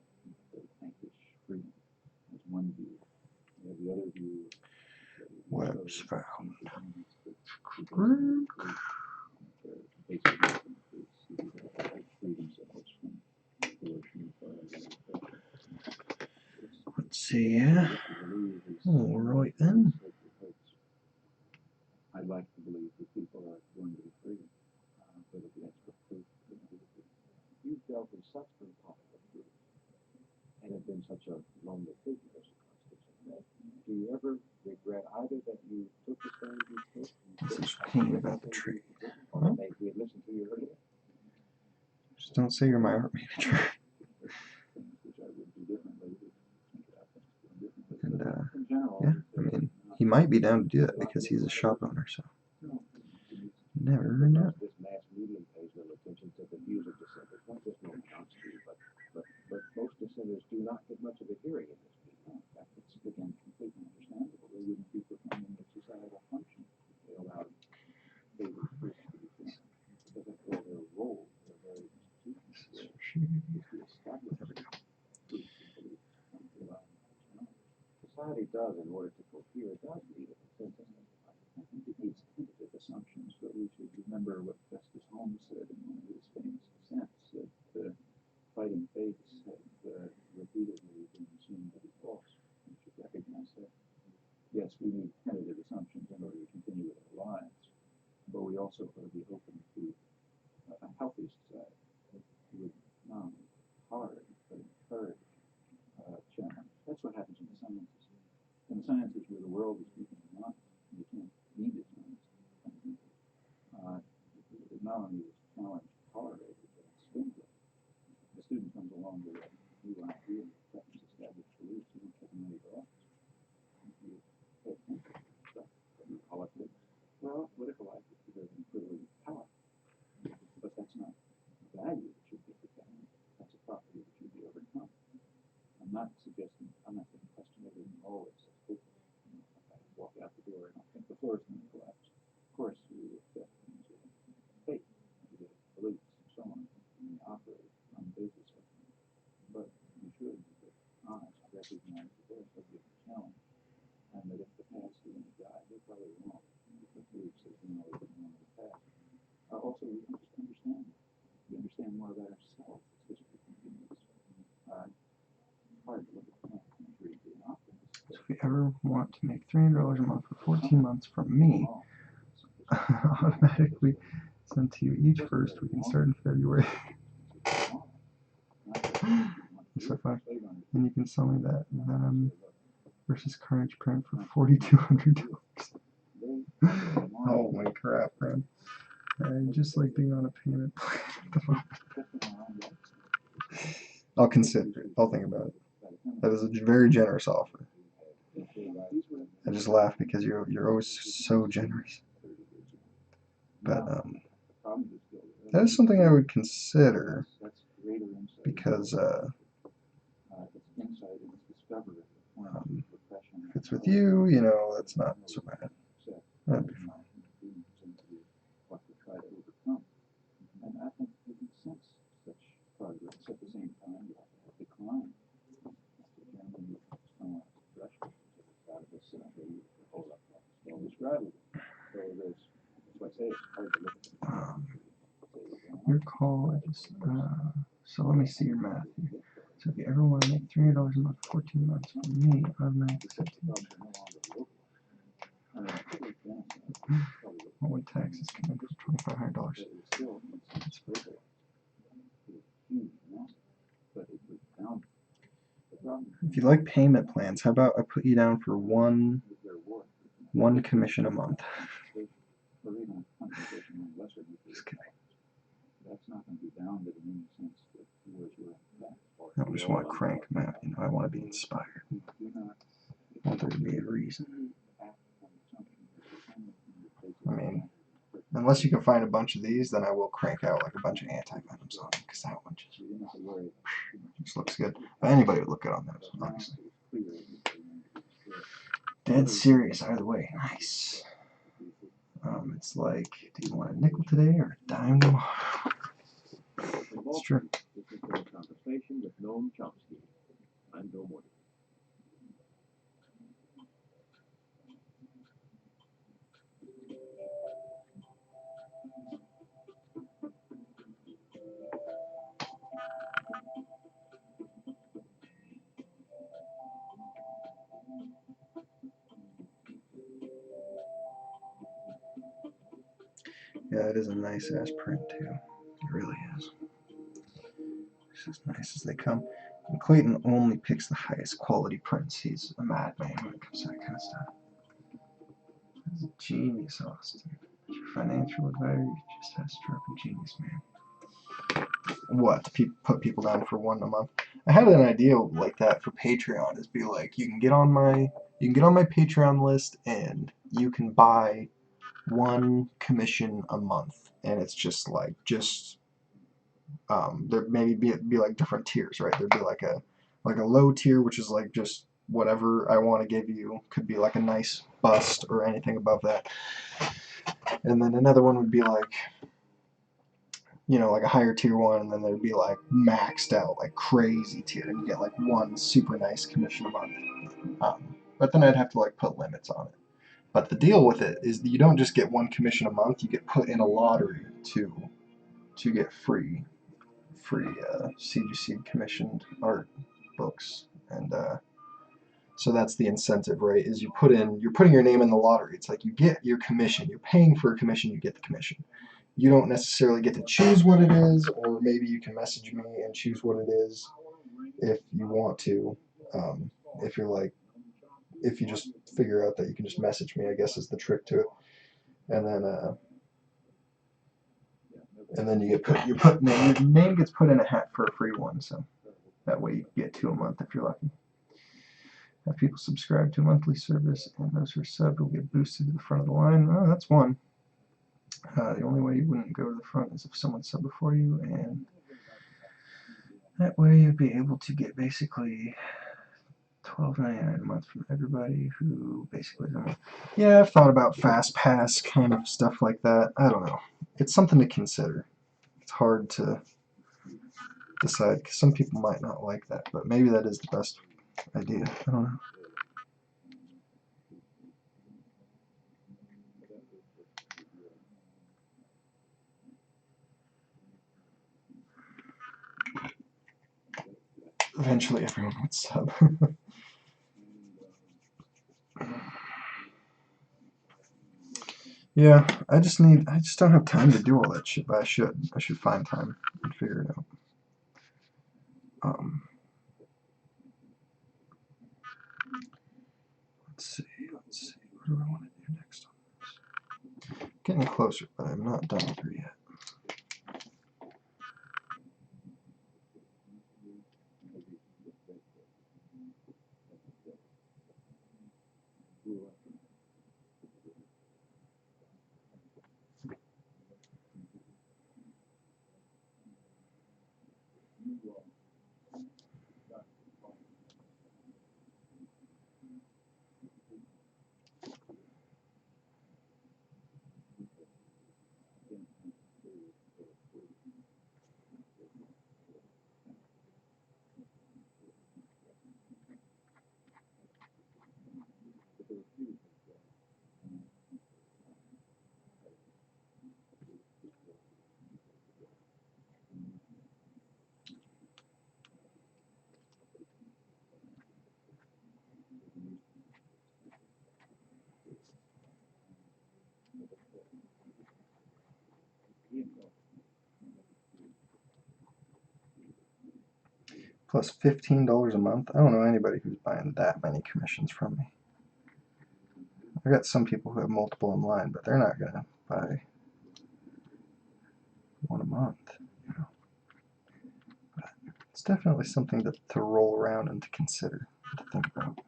Speaker 2: the vanquish freedom. That's one view. The other view.
Speaker 1: Webs found. Let's see, yeah. All right then.
Speaker 2: I'd like to believe that people are going to be free, but if that's what proof, you've dealt with such great possibility and have been such a lonely figure as a constitution. Do you ever regret either that you took the stand you took?
Speaker 1: This is pain about the tree.
Speaker 2: Or maybe we had listened to you earlier?
Speaker 1: Just don't say you're my art manager. And yeah, I mean, he might be down to do that because he's a shop owner, so never know.
Speaker 2: This mass media pays little attention to the views of dissenters, not just no honesty, but most dissenters do not get much of a hearing in this meeting. In fact, it's again completely understandable. They wouldn't be performing their societal function if they allowed favored groups to be formed. Because after all, their role, their very institutions, is to establish groups and beliefs and to allow them to personality. Society does, in order to cohere, does need a consensus. I think it needs tentative assumptions, but we should remember what Justice Holmes said in one of his famous dissents, that fighting faiths have repeatedly been seen to be false. We should recognize that. Yes, we need tentative assumptions in order to continue with our lives, but we also ought to be open to a healthy society with not only hard but encourage challenge. That's what happens in the sciences. In the sciences where the world is keeping in mind, you can't need it science. It not only is challenge tolerated, but it's stimulated. The student comes along with a new idea and threatens established beliefs, you don't take them out of your office. You pay attention to stuff. Politics. Well, political life is preserving privilege of power. But that's not a value that should be protected. That's a property that should be overcome. I'm not suggesting, I'm not going to question everything always as hopeless. If I walk out the door and I think the floor is going to collapse, of course we accept things with faith, beliefs, and so on, and we operate on the basis of them. But we should be honest, recognize that they're subject to challenge, and that if the past is going to die, they probably won't. The beliefs that we know in the past. Also, we can just understand. We understand more about ourselves as history continues. Hard to look at the past and agree to an optimist.
Speaker 1: So if you ever want to make $300 a month for 14 months from me, automatically sent to you each first. We can start in February. So far. And you can sell me that Venom versus Carnage print for $4,200. Oh my crap, man. I just like being on a payment plan. I'll consider it. I'll think about it. That is a very generous offer. I just laugh because you're always so generous. But that is something I would consider because it's with you, you know, that's not so bad. That'd be fine.
Speaker 2: What to try to overcome. And I think we can sense such progress. At the same time, you have to have decline. That's a German threshold. Out of this, you hold up. Don't describe it. So there's, that's why I say it's hard to look at.
Speaker 1: Your call is, so let me see your math here. So if you ever want to make $300 a month for 14 months from me, automatic 15. What would taxes come in for $2,500? That's perfect. If you like payment plans, how about I put you down for one commission a month? Just kidding. I just want to crank them out, you know, I want to be inspired. I want there to be a reason. I mean, unless you can find a bunch of these, then I will crank out like a bunch of anti-venoms on them, because that one just looks good. But anybody would look good on those, honestly. Dead serious, either way. Nice. It's like, do you want a nickel today or a dime tomorrow? It's true.
Speaker 2: Conversation with Noam Chomsky. I'm Bill Morgan.
Speaker 1: Yeah, it is a nice ass print too. It really is. It's as nice as they come. And Clayton only picks the highest quality prints. He's a madman when it comes to that kind of stuff. He's a genius, Austin. As your financial advisor, you just have stroke of genius, man. What? To put people down for one a month? I had an idea like that for Patreon. Is be like, you can get on my Patreon list, and you can buy one commission a month, and it's just like there maybe be like different tiers, right? There'd be like a low tier, which is like just whatever I want to give you. Could be like a nice bust or anything above that. And then another one would be like, you know, like a higher tier one, and then there'd be like maxed out, like crazy tier, and you get like one super nice commission a month. But then I'd have to like put limits on it. But the deal with it is that you don't just get one commission a month, you get put in a lottery to get free CGC commissioned art books. And so that's the incentive, right? Is you're putting your name in the lottery. It's like you get your commission. You're paying for a commission, you get the commission. You don't necessarily get to choose what it is, or maybe you can message me and choose what it is if you want to. If you just figure out that you can just message me, I guess is the trick to it. And then you get your name gets put in a hat for a free one, so that way you get 2 a month if you're lucky. Have people subscribe to a monthly service, and those who are subbed will get boosted to the front of the line. Oh, that's one. The only way you wouldn't go to the front is if someone subbed before you, and that way you'd be able to get basically $12.99 a month from everybody who basically doesn't. Yeah, I've thought about fast pass kind of stuff like that. I don't know. It's something to consider. It's hard to decide because some people might not like that, but maybe that is the best idea. I don't know. Eventually everyone would sub. Yeah, I just don't have time to do all that shit, but I should find time and figure it out. Let's see, what do I want to do next on this? Getting closer, but I'm not done with her yet. plus $15 a month. I don't know anybody who's buying that many commissions from me. I got some people who have multiple in line, but they're not gonna buy one a month. You know. But it's definitely something to roll around and to consider, to think about.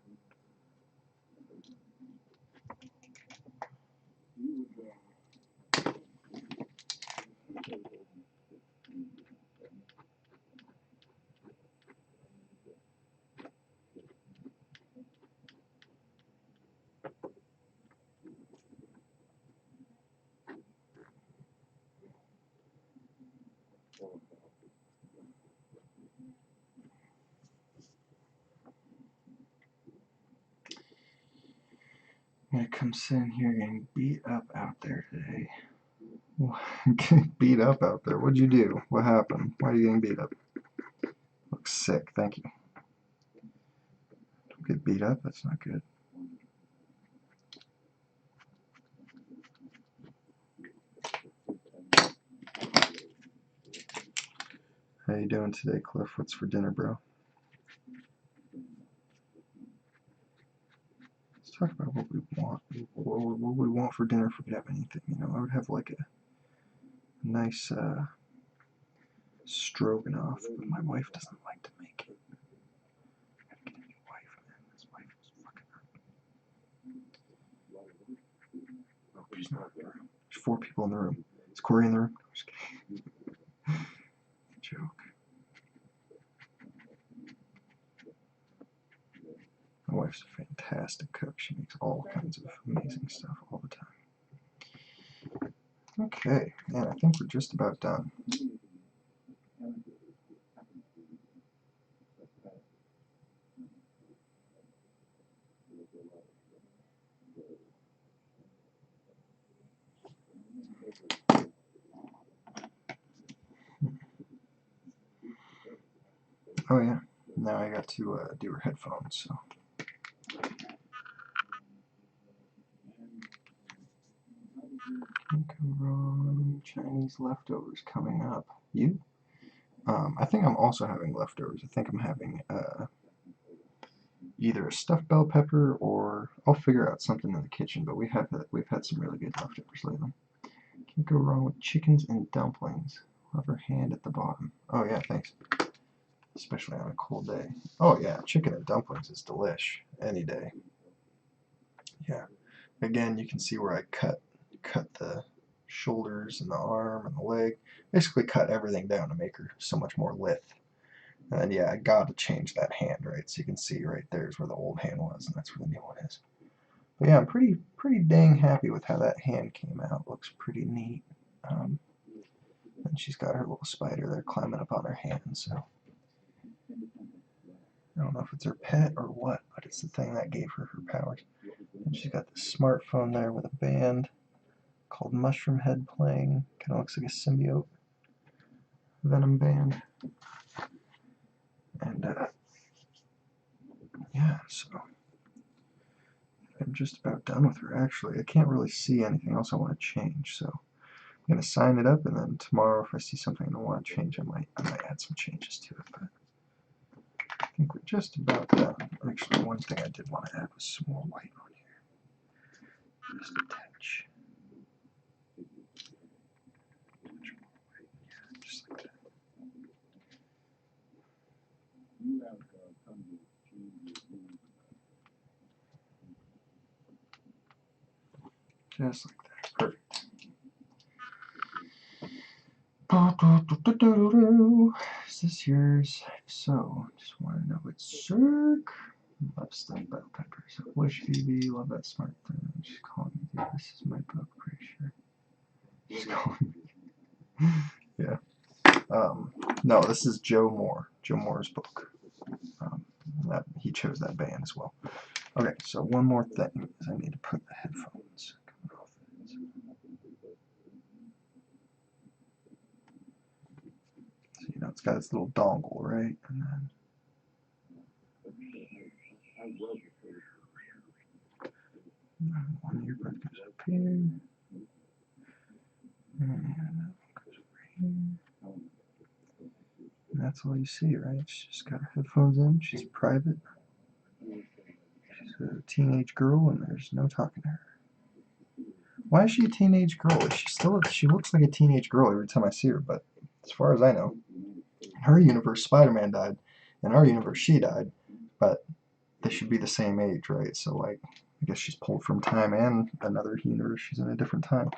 Speaker 1: I'm gonna come sitting here getting beat up out there today. Getting beat up out there? What'd you do? What happened? Why are you getting beat up? Looks sick, thank you. Don't get beat up, that's not good. How you doing today, Cliff? What's for dinner, bro? Let's talk about what we want. What would we want for dinner if we could have anything? You know, I would have like a nice stroganoff, but my wife doesn't like to make it. I gotta get a new wife, man. This wife is fucking up. Oh, she's not in the room. There's 4 people in the room. Is Corey in the room? I'm just kidding. Joke. My wife's a fantastic cook. She makes all kinds of amazing stuff all the time. Okay, man, I think we're just about done. Oh yeah, now I got to do her headphones, so. Can't go wrong. Chinese leftovers coming up. You? I think I'm also having leftovers. I think I'm having either a stuffed bell pepper or I'll figure out something in the kitchen. But we've had some really good leftovers lately. Can't go wrong with chickens and dumplings. Love her hand at the bottom. Oh yeah, thanks. Especially on a cold day. Oh yeah, chicken and dumplings is delish any day. Yeah. Again, you can see where I cut the shoulders and the arm and the leg. Basically cut everything down to make her so much more lithe. And then yeah, I got to change that hand, right? So you can see right there is where the old hand was, and that's where the new one is. But yeah, I'm pretty dang happy with how that hand came out. Looks pretty neat. And she's got her little spider there climbing up on her hand, so I don't know if it's her pet or what, but it's the thing that gave her her powers. And she's got this smartphone there with a band called Mushroom Head playing. Kind of looks like a symbiote Venom band. And yeah, so I'm just about done with her. Actually, I can't really see anything else I want to change, so I'm gonna sign it up, and then tomorrow, if I see something I want to change, I might add some changes to it. But I think we're just about done. Actually, one thing I did want to add was some more white on here, just a touch. Just like that. Just like that. Perfect. Is this yours? So, just want to know it's Cirque. Love stuffed bell peppers. Wish BB, love that smart thing. She's calling me, dude. This is my book, pretty sure. She's calling me. Yeah. No, this is Joe Moore. Joe Moore's book. That he chose that band as well. Okay, so one more thing is I need to put the headphones coming off. So you know it's got its little dongle, right? And then one earbud goes up here. And that one goes over here. And that's all you see, right? She's just got her headphones in. She's private. She's a teenage girl, and there's no talking to her. Why is she a teenage girl? Is she still? She looks like a teenage girl every time I see her, but as far as I know, in her universe, Spider-Man died. In our universe, she died. But they should be the same age, right? So, like, I guess she's pulled from time, and another universe, she's in a different time.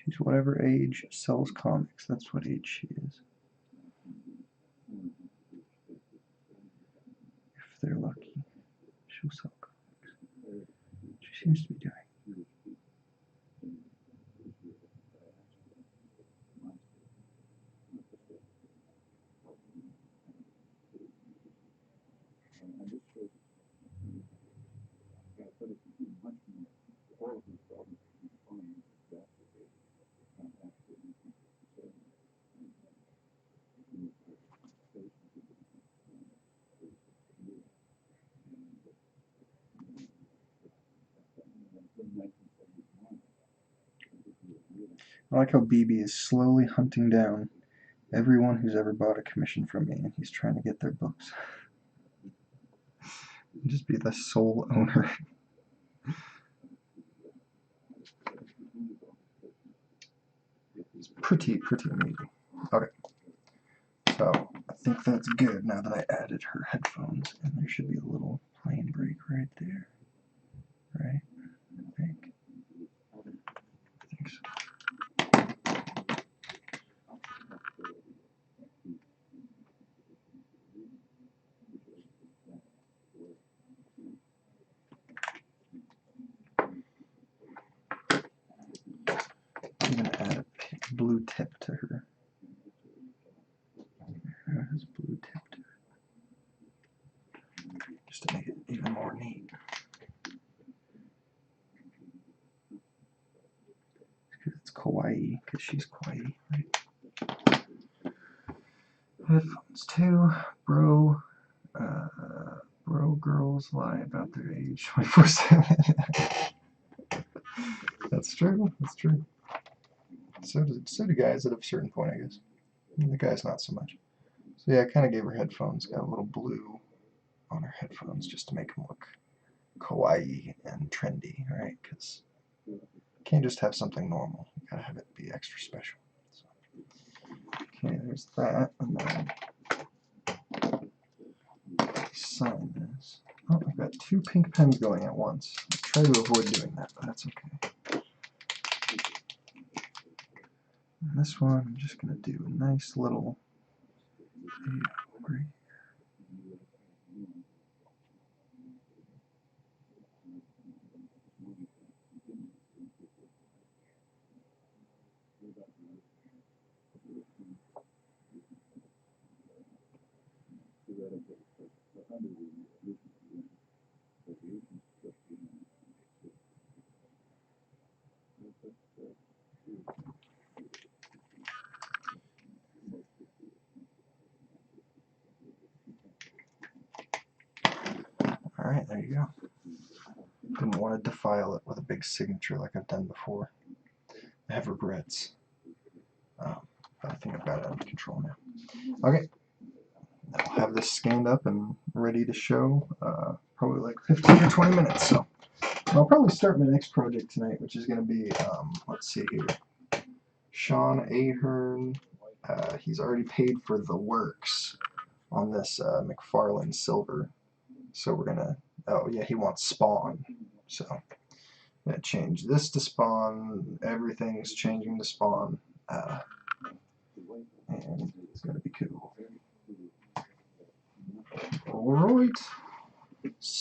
Speaker 1: She's whatever age sells comics. That's what age she is. If they're lucky, she'll sell comics. She seems to be doing. I like how BB is slowly hunting down everyone who's ever bought a commission from me, and he's trying to get their books. Just be the sole owner. It's pretty amazing. Okay. So, I think that's good now that I added her headphones, and there should be a little plane break right there. Right? I think so. I'm going to add a blue tip to her. It has blue tip to it. Just to make it even more neat. Because it's kawaii, because she's kawaii, right? Headphones too, bro. Bro girls lie about their age 24/7. That's true. That's true. So do guys at a certain point, I guess. I mean, the guys not so much. So yeah, I kind of gave her headphones. Got a little blue on her headphones just to make them look kawaii and trendy, right? Because you can't just have something normal. You gotta have it be extra special. So, okay, there's that, and then sign this. Oh, I've got 2 pink pens going at once. I try to avoid doing that, but that's okay. And this one, I'm just going to do a nice little over here. Alright, there you go. Didn't want to defile it with a big signature like I've done before. I have regrets. But I think I've got it under control now. Okay. I'll have this scanned up and ready to show probably like 15 or 20 minutes. So I'll probably start my next project tonight, which is going to be, let's see here, Sean Ahern. He's already paid for the works on this McFarlane Silver. So we're going to, oh yeah, he wants Spawn. So I'm going to change this to Spawn. Everything's changing to Spawn. And it's going to be cool. Alright.